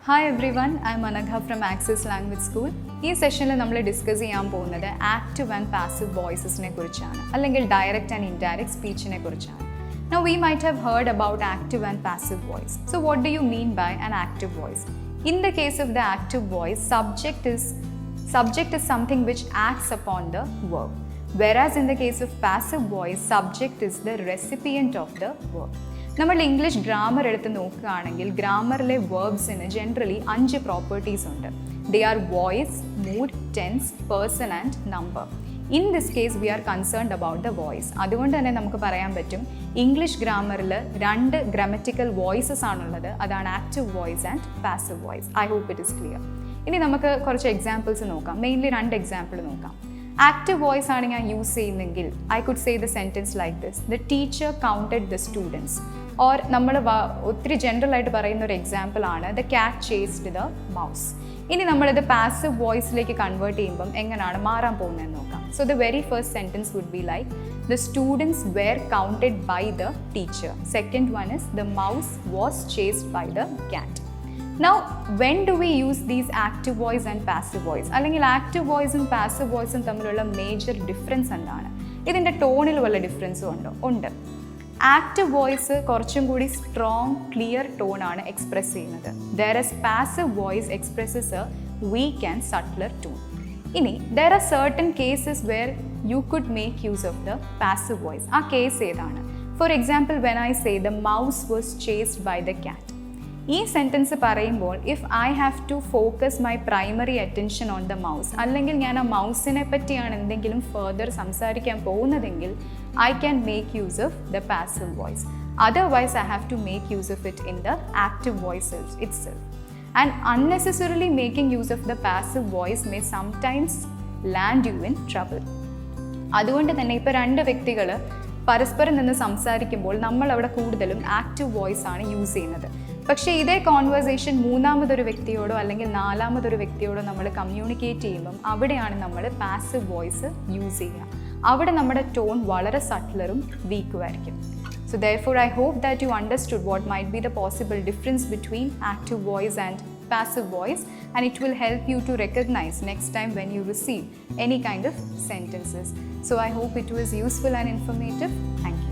Hi everyone, I'm Anagha from Access Language School. ഈ സെഷനിൽ നമ്മൾ ഡിസ്കസ് ചെയ്യാൻ പോകുന്നത് ആക്റ്റീവ് ആൻഡ് പാസീവ് വോയിസസിനെ കുറിച്ചാണ്, അല്ലെങ്കിൽ ഡയറക്റ്റ് ആൻഡ് ഇൻഡയറക്റ്റ് സ്പീച്ചിനെ കുറിച്ചാണ്. Now we might have heard about active and passive voice. So what do you mean by an active voice? In the case of the active voice, subject is something which acts upon the verb. Whereas in the case of passive voice, subject is the recipient of the verb. നമ്മൾ English grammar എടുത്ത് നോക്കുകയാണെങ്കിൽ ഗ്രാമറിലെ വേർബ്സിന് generally 5 properties ഉണ്ട്. They are voice, mood, tense, person and number. In this case we are concerned about the voice. അതുകൊണ്ട് തന്നെ നമുക്ക് പറയാൻ പറ്റും ഇംഗ്ലീഷ് ഗ്രാമറിൽ 2 ഗ്രമറ്റിക്കൽ വോയിസസ് ആണുള്ളത്. അതാണ് active voice and passive voice. I hope it is clear. ഇനി നമുക്ക് കുറച്ച് എക്സാമ്പിൾസ് നോക്കാം. മെയിൻലി 2 എക്സാമ്പിൾ നോക്കാം. ആക്റ്റീവ് വോയിസ് ആണ് ഞാൻ യൂസ് ചെയ്യുന്നെങ്കിൽ I could say the sentence like this: the teacher counted the students. Or നമ്മൾ ഒത്തിരി ജനറൽ ആയിട്ട് പറയുന്ന ഒരു എക്സാമ്പിൾ ആണ് the cat chased the mouse. ഇനി നമ്മളിത് പാസീവ് വോയിസിലേക്ക് കൺവേർട്ട് ചെയ്യുമ്പം എങ്ങനെയാണ് മാറാൻ പോകുന്നതെന്ന് നോക്കാം. So the very first sentence would be like the students were counted by the teacher. Second one is the mouse was chased by the cat. Now, when do we use these active voice and passive voice? അല്ലെങ്കിൽ active വോയിസും passive വോയിസും തമ്മിലുള്ള major difference എന്താണ്? ഇതിൻ്റെ ടോണിൽ വല്ല ഡിഫറൻസും ഉണ്ടോ? ഉണ്ട്. Active voice കുറച്ചും കൂടി സ്ട്രോങ്, ക്ലിയർ ടോണാണ് എക്സ്പ്രസ് ചെയ്യുന്നത്. whereas passive voice expresses a weak and subtler tone. ഇനി there are certain cases where you could make use of the passive voice. ആ കേസ് ഏതാണ്? For example, when I say the mouse was chased by the cat. ഈ sentence പറയുമ്പോൾ if I have to focus my primary attention on the mouse, അല്ലെങ്കിൽ ഞാൻ ആ മൗസിനെ പറ്റിയാണ് എന്തെങ്കിലും ഫർദർ സംസാരിക്കാൻ പോകുന്നതെങ്കിൽ I can make use of the passive voice. Otherwise I have to make use of it in the active voice itself. And unnecessarily making use of the passive voice may sometimes land you in trouble. അതുകൊണ്ട് തന്നെ ഇപ്പോൾ 2 വ്യക്തികൾ പരസ്പരം നിന്ന് സംസാരിക്കുമ്പോൾ നമ്മൾ അവിടെ കൂടുതലും ആക്റ്റീവ് വോയിസ് ആണ് യൂസ് ചെയ്യുന്നത്. പക്ഷേ ഇതേ കോൺവേഴ്സേഷൻ 3ാമതൊരു വ്യക്തിയോടോ അല്ലെങ്കിൽ 4ാമതൊരു വ്യക്തിയോടോ നമ്മൾ കമ്മ്യൂണിക്കേറ്റ് ചെയ്യുമ്പം അവിടെയാണ് നമ്മൾ പാസീവ് വോയിസ് യൂസ് ചെയ്യുക. അവിടെ നമ്മുടെ ടോൺ വളരെ സട്ടിലറും വീക്കും ആയിരിക്കും. So therefore I hope that you understood what might be the possible difference between active voice and passive voice, and it will help you to recognize next time when you receive any kind of sentences. So I hope it was useful and informative. Thank you.